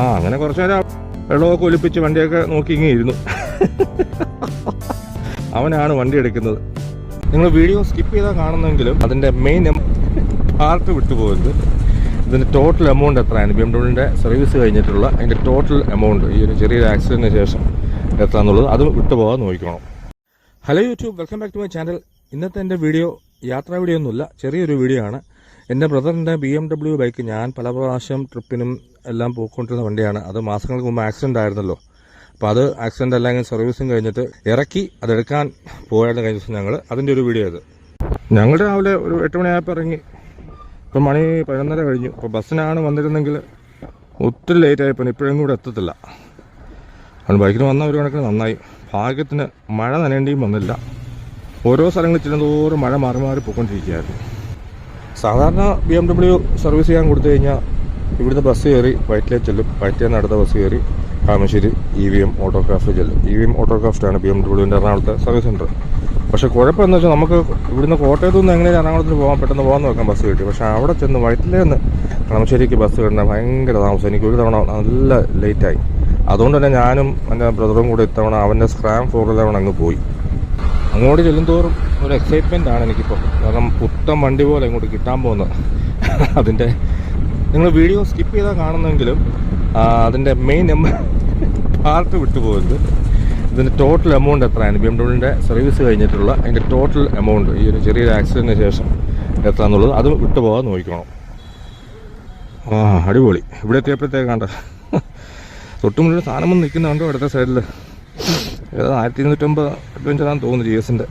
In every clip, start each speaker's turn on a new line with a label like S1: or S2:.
S1: അങ്ങനെ കുറച്ച് നേരം വെള്ളമൊക്കെ ഒലിപ്പിച്ച് വണ്ടിയൊക്കെ നോക്കി ഇങ്ങനെ ഇരുന്നു. അവനാണ് വണ്ടി എടുക്കുന്നത്. നിങ്ങൾ വീഡിയോ സ്കിപ്പ് ചെയ്താൽ കാണുന്നെങ്കിലും അതിൻ്റെ മെയിൻ പാർട്ട് വിട്ടുപോകരുത്. ഇതിൻ്റെ ടോട്ടൽ എമൗണ്ട് എത്രയാണ്, BMW സർവീസ് കഴിഞ്ഞിട്ടുള്ള അതിൻ്റെ ടോട്ടൽ എമൗണ്ട് ഈ ഒരു ചെറിയൊരു ആക്സിഡൻറ്റിന് ശേഷം എത്രയാണെന്നുള്ളത് അത് വിട്ടുപോകാൻ നോക്കണം. Hello YouTube, welcome back to my channel. ഇന്നത്തെ എൻ്റെ വീഡിയോ യാത്രാ വീഡിയോ ഒന്നുമില്ല, ചെറിയൊരു വീഡിയോ ആണ്. എൻ്റെ ബ്രദറിൻ്റെ BMW ബൈക്ക് ഞാൻ പല പ്രാവശ്യം ട്രിപ്പിനും എല്ലാം പോയിക്കൊണ്ടിരുന്ന വണ്ടിയാണ്. അത് മാസങ്ങൾക്ക് മുമ്പ് ആക്സിഡൻ്റ് ആയിരുന്നല്ലോ. അപ്പോൾ അത് ആക്സിഡൻ്റ് അല്ലെങ്കിൽ സർവീസും കഴിഞ്ഞിട്ട് ഇറക്കി അതെടുക്കാൻ പോയായിരുന്നു കഴിഞ്ഞ ദിവസം ഞങ്ങൾ. അതിൻ്റെ ഒരു വീഡിയോ അത്. ഞങ്ങൾ രാവിലെ ഒരു 8 മണിയായപ്പോൾ ഇറങ്ങി. ഇപ്പം മണി 11:30 കഴിഞ്ഞു. അപ്പോൾ ബസ്സിനാണ് വന്നിരുന്നെങ്കിൽ ഒത്തിരി ലേറ്റായപ്പോൾ ഇപ്പോഴും കൂടെ എത്തത്തില്ല. അത് ബൈക്കിന് വന്ന ഒരു കണക്കിന് നന്നായി. ഭാഗ്യത്തിന് മഴ നനയേണ്ടിയും വന്നില്ല. ഓരോ സ്ഥലങ്ങളിൽ ചെല്ലുന്തോറും മഴ മാറി മാറി പോയിക്കൊണ്ടിരിക്കുകയായിരുന്നു. സാധാരണ BMW സർവീസ് ചെയ്യാൻ കൊടുത്തു കഴിഞ്ഞാൽ ഇവിടുന്ന് ബസ് കയറി വൈറ്റിലേക്ക് ചെല്ലും. വൈറ്റിൽ നിന്ന് അടുത്ത ബസ് കയറി കാമശ്ശേരി EVM ഓട്ടോക്രാഫ്റ്റ് ചെല്ലും. EVM ഓട്ടോക്രാഫ്റ്റാണ് BMWൻ്റെ എറണാകുളത്തെ സർവീസ് സെൻറ്റർ. പക്ഷേ കുഴപ്പമെന്ന് വെച്ചാൽ നമുക്ക് ഇവിടുന്ന് കോട്ടയത്തു നിന്ന് എങ്ങനെയാണ് എറണാകുളത്തിന് പോകാൻ പെട്ടെന്ന് പോകാൻ നോക്കാൻ ബസ് കിട്ടി. പക്ഷേ അവിടെ ചെന്ന് വൈറ്റിലേന്ന് കളമശ്ശേരിക്ക് ബസ് കിട്ടുന്ന ഭയങ്കര താമസം. എനിക്ക് ഒരു തവണ നല്ല ലേറ്റായി. അതുകൊണ്ട് തന്നെ ഞാനും എൻ്റെ ബ്രദറും കൂടെ ഇത്തവണ അവൻ്റെ സ്ക്രാം 411 അങ്ങ് പോയി. അങ്ങോട്ട് ചെല്ലുന്തോറും ഒരു എക്സൈറ്റ്മെൻ്റ് ആണ് എനിക്കിപ്പോൾ. കാരണം പുത്തൻ വണ്ടി പോലെ ഇങ്ങോട്ട് കിട്ടാൻ പോകുന്നത്. അതിൻ്റെ നിങ്ങൾ വീഡിയോ സ്കിപ്പ് ചെയ്താൽ കാണുന്നെങ്കിലും അതിൻ്റെ മെയിൻ പാർട്ട് വിട്ടുപോകരുത്. ഇതിൻ്റെ ടോട്ടൽ എമൗണ്ട് എത്രയാണ്, BMW സർവീസ് കഴിഞ്ഞിട്ടുള്ള അതിൻ്റെ ടോട്ടൽ എമൗണ്ട് ഈ ഒരു ചെറിയൊരു ആക്സിഡൻറ്റിന് ശേഷം എത്രയാണെന്നുള്ളത് അത് വിട്ടുപോകാൻ നോക്കണം. അടിപൊളി. ഇവിടെ എത്തിയപ്പോഴത്തേക്ക് കണ്ട തൊട്ട് മുന്നിൽ സാധനം വന്ന് നിൽക്കുന്ന കണ്ടോ അടുത്ത സൈഡിൽ. ഏതാ 1250 അഡ്വഞ്ചറാന്ന് തോന്നുന്നു GS-ൻ്റെ.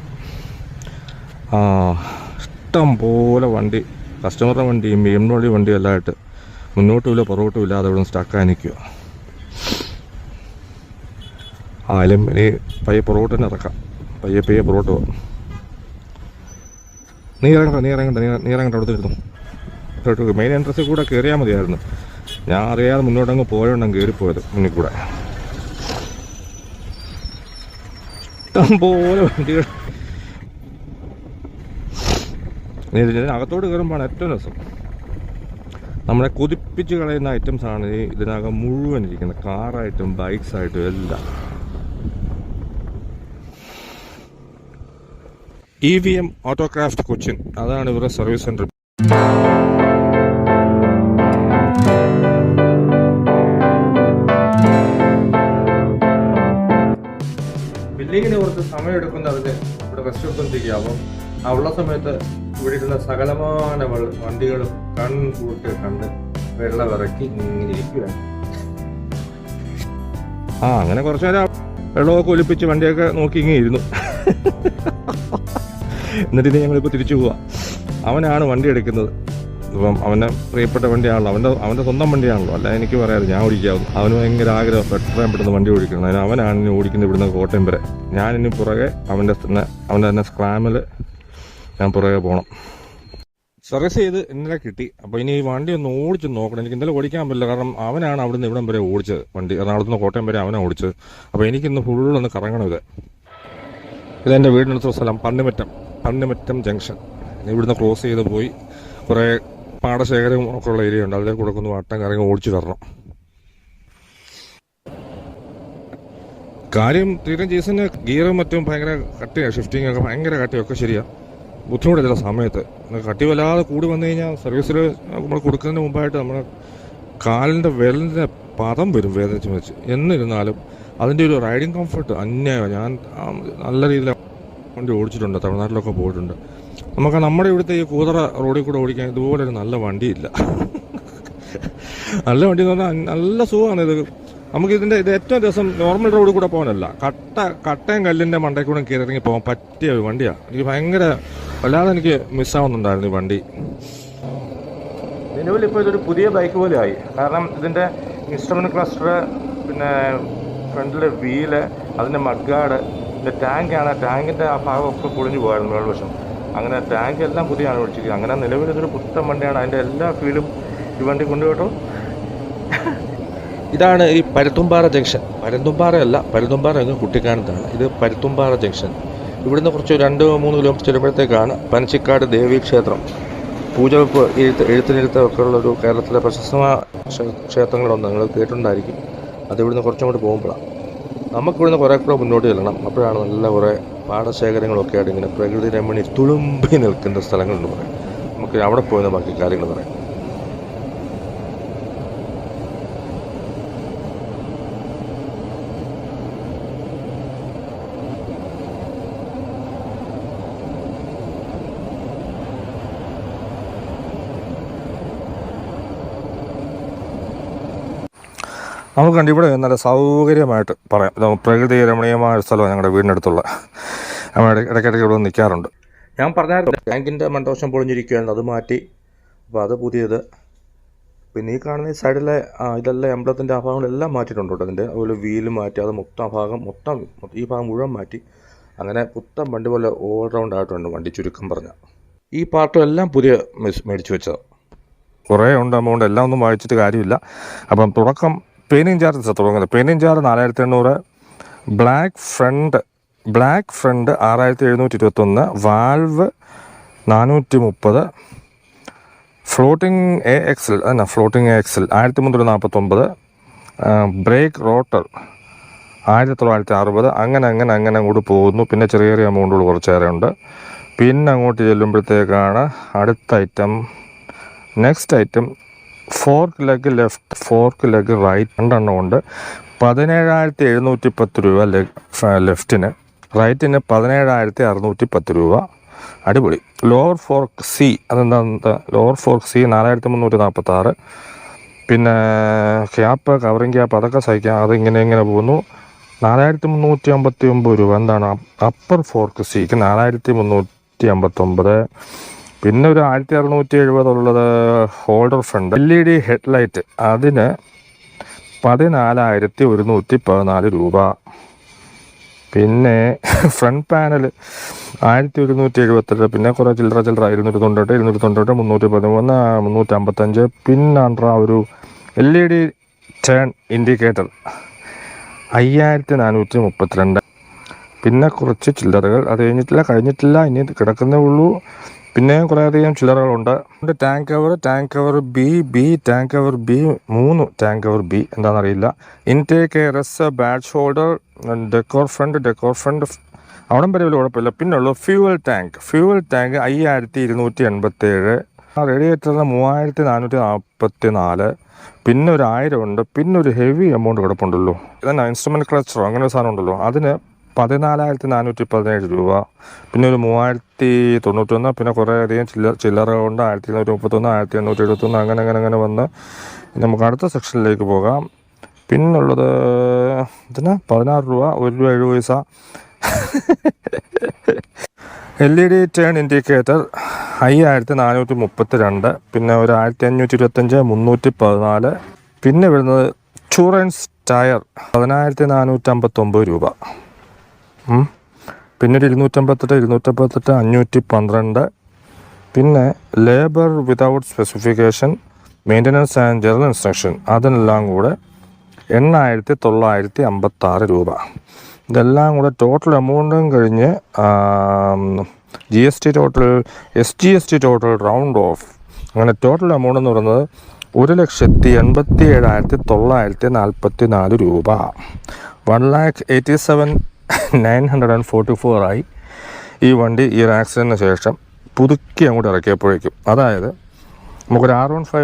S1: ഇഷ്ടം പോലെ വണ്ടി, കസ്റ്റമറുടെ വണ്ടിയും BMW വണ്ടിയും എല്ലാം ആയിട്ട് മുന്നോട്ടുമില്ല പുറകോട്ടും ഇല്ലാതെ ഇവിടെ സ്റ്റക്കായി നിൽക്കുക. ആയാലും ഇനി പയ്യെ പുറകോട്ട് തന്നെ ഇറക്കാം. പയ്യെ പുറകോട്ട് പോകാം. നീ ഇറങ്ങണ്ട അടുത്തിരുന്നു. മെയിൻ എൻട്രൻസിൽ കൂടെ കയറിയാൽ മതിയായിരുന്നു. ഞാൻ അറിയാതെ മുന്നോട്ടങ്ങ് പോയോണ്ടങ്ങ് കയറിപ്പോയത് മുന്നിൽ കൂടെ. ഇഷ്ടം പോലെ വണ്ടികൾ. ഇതിനകത്തോട് കയറുമ്പോഴാണ് ഏറ്റവും രസം. നമ്മളെ കുതിപ്പിച്ച് കളയുന്ന ഐറ്റംസാണ് ഇതിനകം മുഴുവൻ ഇരിക്കുന്നത്. കാറായിട്ടും ബൈക്സായിട്ടും എല്ലാം. EVM ഓട്ടോക്രാഫ്റ്റ് കൊച്ചിൻ, അതാണ് ഇവരുടെ സർവീസ് സെൻറ്റർ. ബില്ലിങ്ങിന് കുറച്ച് സമയം എടുക്കുന്നതിന് ഇവിടെ റെസ്റ്റ് എടുത്തുകൊണ്ടിരിക്കുക. അപ്പം ആ ഉള്ള സമയത്ത് ഇവിടെ ഇരുന്ന സകലമായ വണ്ടികളും കൺകൂട്ട് കണ്ട് വെള്ളമിറക്കി ഇങ്ങനെ ഇരിക്കുകയാണ്. അങ്ങനെ കുറച്ച് നേരം വെള്ളമൊക്കെ ഒലിപ്പിച്ച് വണ്ടിയൊക്കെ നോക്കി ഇങ്ങനെ ഇരുന്നു. എന്നിട്ട് ഇനി ഞങ്ങളിപ്പോൾ തിരിച്ചു പോവാം. അവനാണ് വണ്ടി എടുക്കുന്നത്. ഇപ്പം അവൻ്റെ പ്രിയപ്പെട്ട വണ്ടിയാണല്ലോ, അവൻ്റെ സ്വന്തം വണ്ടിയാണല്ലോ. അല്ല എനിക്ക് പറയാറ് ഞാൻ ഓടിക്കാവുന്നു. അവന് ഭയങ്കര ആഗ്രഹം എത്രയും പെട്ടെന്ന് വണ്ടി ഓടിക്കണം. അതിന് അവനാണ് ഇനി ഓടിക്കുന്നത് ഇവിടുന്ന് കോട്ടയം വരെ. ഞാനിനി പുറകെ അവൻ്റെ തന്നെ സ്ക്രാമിൽ ഞാൻ പുറകെ പോകണം. സർവീസ് ചെയ്ത് ഇന്നലെ കിട്ടി. അപ്പോൾ ഇനി ഈ വണ്ടി ഒന്ന് ഓടിച്ച് നോക്കണം. എനിക്ക് ഇന്നലെ ഓടിക്കാൻ പറ്റില്ല, കാരണം അവനാണ് അവിടുന്ന് ഇവിടം വരെ ഓടിച്ചത്. വണ്ടി എറണാകുളത്ത് നിന്ന് കോട്ടയം വരെ അവനാണ് ഓടിച്ചത്. അപ്പോൾ എനിക്കിന്ന് ഫുള്ളൊന്ന് കറങ്ങണം. ഇതെൻ്റെ വീടിനടുത്ത സ്ഥലം പണ്ണിമറ്റം ജംഗ്ഷൻ. ഇവിടുന്ന് ക്രോസ് ചെയ്ത് പോയി കുറേ പാടശേഖരം ഒക്കെ ഉള്ള ഏരിയ ഉണ്ട്. അതിലേക്ക് കൂടെ ഒന്ന് വട്ടം കറങ്ങി ഓടിച്ചു തരണം. കാര്യം തീരം ജീസിന് ഗിയറും മറ്റും ഭയങ്കര കട്ടിയാണ്, ഷിഫ്റ്റിംഗ് ഒക്കെ ഭയങ്കര കട്ടിയൊക്കെ ശരിയാണ്. ബുദ്ധിമുട്ട് ചില സമയത്ത് കട്ടി വല്ലാതെ കൂടി വന്നു കഴിഞ്ഞാൽ സർവീസിൽ നമ്മൾ കൊടുക്കുന്നതിന് മുമ്പായിട്ട് നമ്മുടെ കാലിൻ്റെ വിരലിൻ്റെ പദം വരും വേദനിച്ച് വെച്ച്. എന്നിരുന്നാലും അതിൻ്റെ ഒരു റൈഡിങ് കംഫർട്ട് അന്യായം. ഞാൻ നല്ല രീതിയിൽ വണ്ടി ഓടിച്ചിട്ടുണ്ട്, തമിഴ്നാട്ടിലൊക്കെ പോയിട്ടുണ്ട്. നമുക്ക് നമ്മുടെ ഇവിടുത്തെ ഈ കൂതറ റോഡിൽ കൂടെ ഓടിക്കാൻ ഇതുപോലെ ഒരു നല്ല വണ്ടിയില്ല. നല്ല വണ്ടി എന്ന് പറഞ്ഞാൽ നല്ല സുഖമാണ് ഇത്. നമുക്കിതിൻ്റെ ഇത് ഏറ്റവും രസം നോർമൽ റോഡിൽ കൂടെ പോകാനല്ല, കട്ടയും കല്ലിൻ്റെ മണ്ടയിൽ കൂടെ കയറി ഇറങ്ങി പോകാൻ പറ്റിയ ഒരു വണ്ടിയാണ്. എനിക്ക് ഭയങ്കര വല്ലാതെ എനിക്ക് മിസ്സാവുന്നുണ്ടായിരുന്നു ഈ വണ്ടി. നിലവിൽ ഇപ്പോൾ ഇതൊരു പുതിയ ബൈക്ക് പോലെ ആയി. കാരണം ഇതിൻ്റെ ഇൻസ്ട്രുമെൻ്റ് ക്ലസ്റ്റർ, പിന്നെ ഫ്രണ്ടിലെ വീല്, അതിൻ്റെ മഡ്ഗാർഡ്, ഇതിൻ്റെ ടാങ്കാണ്. ടാങ്കിൻ്റെ ആ ഭാഗമൊക്കെ പൊളിഞ്ഞു പോകായിരുന്നു മേൽവശം. അങ്ങനെ ടാങ്ക് എല്ലാം പുതിയാണ് ഒഴിച്ചിരിക്കുന്നത്. അങ്ങനെ നിലവിൽ ഇതൊരു പുത്തൻ വണ്ടിയാണ്. അതിൻ്റെ എല്ലാ ഫീലും ഈ വണ്ടി കൊണ്ടുപോട്ടോ. ഇതാണ് ഈ പരുത്തുംപാറ ജംഗ്ഷൻ. പരുത്തുംപാറ അങ്ങ് കുട്ടിക്കാനത്താണ്. ഇത് പരുത്തുംപാറ ജംഗ്ഷൻ. ഇവിടുന്ന് കുറച്ച് 2-3 കിലോമീറ്റർ ചെല്ലുമ്പോഴത്തേക്കാണ് പനച്ചിക്കാട് ദേവീ ക്ഷേത്രം. പൂജവെപ്പ് എഴുത്തിനെഴുത്ത് ഒക്കെ ഉള്ളൊരു കേരളത്തിലെ പ്രശസ്തമായ ക്ഷേത്രങ്ങളൊന്നും നിങ്ങൾ കേട്ടിട്ടുണ്ടായിരിക്കും. അതിവിടുന്ന് കുറച്ചും കൂടി പോകുമ്പോഴാണ്. നമുക്കിവിടുന്ന് കുറേ കൂടെ മുന്നോട്ട് ചെല്ലണം. അപ്പോഴാണ് നല്ല കുറേ പാടശേഖരങ്ങളൊക്കെ ആയിട്ട് ഇങ്ങനെ പ്രകൃതി രമണി തുളുമ്പി നിൽക്കുന്ന സ്ഥലങ്ങളുണ്ട് പറയാം. നമുക്ക് അവിടെ പോയി ബാക്കി കാര്യങ്ങൾ പറയാം. നമുക്ക് കണ്ട് ഇവിടെ നല്ല സൗകര്യമായിട്ട് പറയാം. പ്രകൃതി രമണീയമായ ഒരു സ്ഥലമാണ് ഞങ്ങളുടെ വീടിനടുത്തുള്ള. നമ്മൾ ഇടയ്ക്കിടയ്ക്ക് ഇവിടെ നിൽക്കാറുണ്ട്. ഞാൻ പറഞ്ഞായിരുന്നു ടാങ്കിൻ്റെ മണ്ടവശം പൊളിഞ്ഞിരിക്കുകയായിരുന്നു, അത് മാറ്റി. അപ്പോൾ അത് പുതിയത്. പിന്നെ ഈ കാണുന്ന ഈ സൈഡിലെ ഇതെല്ലാം എംബ്ലത്തിൻ്റെ ആ ഭാഗങ്ങളെല്ലാം മാറ്റിയിട്ടുണ്ട് കേട്ടോ. അതിൻ്റെ അതുപോലെ വീല് മാറ്റി, അത് മൊത്തം ഈ ഭാഗം മുഴുവൻ മാറ്റി. അങ്ങനെ പുത്തൻ വണ്ടി പോലെ ഓൾറൗണ്ട് ആയിട്ടുണ്ട് വണ്ടി, ചുരുക്കം പറഞ്ഞാൽ. ഈ പാർട്ടും എല്ലാം പുതിയ മേടിച്ച് വെച്ചത്. കുറേ ഉണ്ട് എമൗണ്ട്, എല്ലാം ഒന്നും വായിച്ചിട്ട് കാര്യമില്ല. അപ്പം തുടക്കം പെയിൻറ്റിങ് ചാർജ് തുടങ്ങുന്നത്. Painting charge 4800, black front 6721, valve 430, floating AXL 1349, brake rotor 1960. അങ്ങനെ അങ്ങോട്ട് പോകുന്നു. പിന്നെ ചെറിയ എമൗണ്ടുകൾ കുറച്ചേറെ ഉണ്ട്. പിന്നെ അങ്ങോട്ട് ചെല്ലുമ്പോഴത്തേക്കാണ് അടുത്ത next item fork leg left, fork leg right, 2 എണ്ണം ഉണ്ട്. 17,710 രൂപ ലെഫ്റ്റിന്, റൈറ്റിന് 17,610 രൂപ. അടിപൊളി. Lower fork C, lower fork C 4,346. പിന്നെ ക്യാപ്പ്, കവറിങ് ക്യാപ്പ്, അതൊക്കെ സഹിക്കാം. അതിങ്ങനെ പോകുന്നു. 4,359 രൂപ. എന്താണ് അപ്പർ ഫോർക്ക് സിക്ക് 4,359. പിന്നെ ഒരു 1,670 ഉള്ളത് ഹോൾഡർ ഫ്രണ്ട് LED ഹെഡ്ലൈറ്റ്, അതിന് 14,114 രൂപ. പിന്നെ ഫ്രണ്ട് പാനൽ 1,178. പിന്നെ കുറേ ചില്ലറ 298, 298, 313, 355. പിന്നെ ഒരു LED ടേൺ ഇൻഡിക്കേറ്റർ 5,432. പിന്നെ കുറച്ച് ചില്ലറകൾ, അത് കഴിഞ്ഞിട്ടില്ല, ഇനി കിടക്കുന്നേ ഉള്ളൂ. പിന്നെ കുറേയധികം ചില്ലറകളുണ്ട്. Tank cover B, tank cover B 3, tank cover B എന്താണെന്നറിയില്ല. Intake RS bad shoulder, decor front അവിടം വരെ വലിയ കുഴപ്പമില്ല. പിന്നുള്ളൂ ഫ്യൂവൽ ടാങ്ക് 5,287. റേഡിയേറ്ററിന് 3,444. പിന്നെ ഒരു 1000 ഉണ്ട്. പിന്നെ ഒരു ഹെവി എമൗണ്ട് കിടപ്പുണ്ടല്ലോ, ഇതന്നെ ഇൻസ്ട്രുമെൻറ്റ് ക്ലച്ചറോ അങ്ങനെ ഒരു സാധനം ഉണ്ടല്ലോ, അതിന് 14,417 രൂപ. പിന്നെ ഒരു 3,091. പിന്നെ കുറേയധികം ചില്ലറകളുണ്ട്. 1,231, 1,871. അങ്ങനെ വന്ന് നമുക്ക് അടുത്ത സെക്ഷനിലേക്ക് പോകാം. പിന്നുള്ളത് ഇതിന് 16 രൂപ, 1 രൂപ 7 പൈസ. LED turn indicator 5,432. പിന്നെ ഒരു 1,525, 314. പിന്നെ വരുന്നത് ടൂറൻസ് ടയർ 10,459 രൂപ. പിന്നെ ഒരു 258, 512. പിന്നെ labour without specification, maintenance and general instruction, അതിനെല്ലാം കൂടെ 8,956 രൂപ. ഇതെല്ലാം കൂടെ ടോട്ടൽ എമൗണ്ടും കഴിഞ്ഞ് GST total, SGST total, round of, അങ്ങനെ ടോട്ടൽ എമൗണ്ട് എന്ന് പറയുന്നത് 1,87,944 രൂപ. 1,87,944 ആയി ഈ വണ്ടി ഈ ഒരു ആക്സിഡൻറ്റിന് ശേഷം പുതുക്കി അങ്ങോട്ട് ഇറക്കിയപ്പോഴേക്കും. അതായത് നമുക്കൊരു R15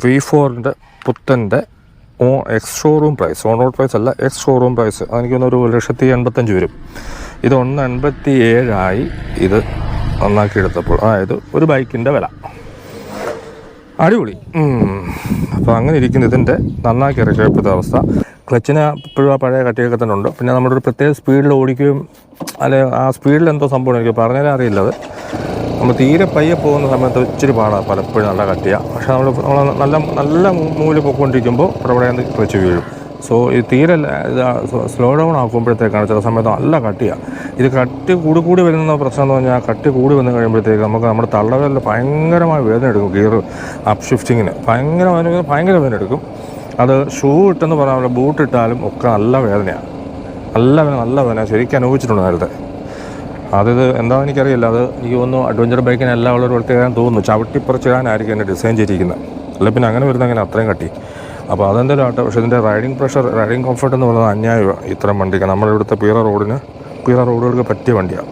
S1: V4 പുത്തൻ്റെ ex showroom price, on road price അല്ല, എക്സ് ഷോറൂം പ്രൈസ്, എനിക്കൊന്ന് 1,85,000 വരും. ഇത് 1,87,000 ആയി ഇത് നന്നാക്കിയെടുത്തപ്പോൾ. അതായത് ഒരു ബൈക്കിൻ്റെ വില. അടിപൊളി. അപ്പോൾ അങ്ങനെ ഇരിക്കുന്ന ഇതിൻ്റെ നന്നാക്കി ഇറക്കിയപ്പോഴത്തെ അവസ്ഥ. ക്ലച്ചിന് ഇപ്പോഴും ആ പഴയ കട്ടിയൊക്കെ തന്നെ ഉണ്ട്. പിന്നെ നമ്മുടെ ഒരു പ്രത്യേക സ്പീഡിൽ ഓടിക്കുകയും അല്ലെ ആ സ്പീഡിൽ എന്തോ സംഭവം എനിക്ക് പറഞ്ഞാലേ അറിയില്ല. അത് നമ്മൾ തീരെ പയ്യെ പോകുന്ന സമയത്ത് ഇച്ചിരി പാടാണ് പലപ്പോഴും, നല്ല കട്ടിയാണ്. പക്ഷേ നമ്മൾ നല്ല മൂവിൽ പോയിക്കൊണ്ടിരിക്കുമ്പോൾ ഇവിടെ ക്ലച്ച് വീഴും. സോ ഇത് തീരെ സ്ലോ ഡൗൺ ആക്കുമ്പോഴത്തേക്കാണ് ചില സമയത്ത് നല്ല കട്ടിയാണ്. ഇത് കട്ടി കൂടി വരുന്ന പ്രശ്നം എന്ന് പറഞ്ഞാൽ, കട്ടി കൂടി വന്ന് കഴിയുമ്പോഴത്തേക്ക് നമുക്ക് നമ്മുടെ തള്ളവിരലിൽ ഭയങ്കരമായ വേദന എടുക്കും. ഗിയർ അപ്പ് ഷിഫ്റ്റിങ്ങിന് ഭയങ്കര വേദന എടുക്കും. അത് ഷൂ ഇട്ടെന്ന് പറഞ്ഞാൽ ബൂട്ട് ഇട്ടാലും ഒക്കെ നല്ല വേദനയാണ്. നല്ല വേദന ശരിക്കും അനുഭവിച്ചിട്ടുണ്ട് നേരത്തെ. അതിത് എന്താണെന്ന് എനിക്കറിയില്ല. അത് എനിക്ക് തോന്നുന്നു അഡ്വഞ്ചർ ബൈക്കിന് എല്ലാം ഉള്ളൊരു പ്രത്യേകം തോന്നുന്നു. ചവിട്ടിപ്പറിച്ചിടാനായിരിക്കും എൻ്റെ ഡിസൈൻ ചെയ്തിരിക്കുന്നത്. അല്ല പിന്നെ അങ്ങനെ വരുന്ന അങ്ങനെ അത്രയും കട്ടി. അപ്പോൾ അതെന്തായാലും ആട്ടെ. പക്ഷേ ഇതിൻ്റെ റൈഡിങ് പ്രഷർ, റൈഡിങ് കംഫർട്ട് എന്ന് പറയുന്നത് അന്യായമാണ് ഇത്തരം വണ്ടിക്ക്. നമ്മുടെ ഇവിടുത്തെ പീറ റോഡുകൾക്ക് പറ്റിയ വണ്ടിയാണ്.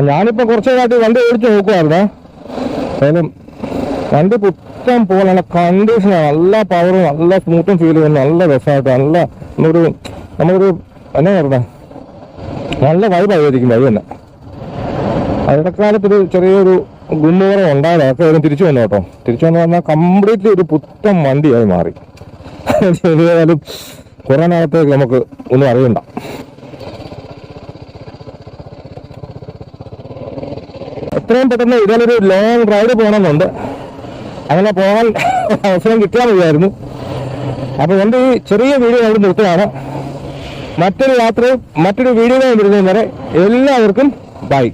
S1: ഞാനിപ്പോൾ കുറച്ച് നേരമായിട്ട് വണ്ടി ഓടിച്ച് നോക്കുമായിരുന്നേ. ഏതായാലും വണ്ടി പുത്തൻ പോലെ നല്ല കണ്ടീഷനാണ്, നല്ല പവറും നല്ല സ്മൂത്തും ഫീൽ ചെയ്യുന്നു, നല്ല രസമായിട്ട് നല്ല നമുക്കൊരു എന്നാ പറഞ്ഞേ നല്ല വൈബായിരിക്കും വഴി തന്നെ. അതിനക്കാലത്തൊരു ചെറിയൊരു ഗുമ്മുറം ഉണ്ടായത്, അതൊക്കെ ഏതും തിരിച്ചു വന്നു കേട്ടോ. തിരിച്ചു വന്നു പറഞ്ഞാൽ കംപ്ലീറ്റ്ലി ഒരു പുത്തൻ വണ്ടിയായി മാറി. ഏതായാലും കുറേ നാളത്തേക്ക് നമുക്ക് ഒന്നും അറിയണ്ട. എത്രയും പെട്ടെന്ന് ഇതിലൊരു ലോങ് റൈഡ് പോകണമെന്നുണ്ട്. അങ്ങനെ പോകാൻ അവസരം കിട്ടിയാൽ മതിയായിരുന്നു. അപ്പോൾ എൻ്റെ ഈ ചെറിയ വീഡിയോ അവിടെ നിർത്തുകയാണ്. മറ്റൊരു യാത്രയും മറ്റൊരു വീഡിയോയും വരുന്നതുവരെ എല്ലാവർക്കും ബൈ.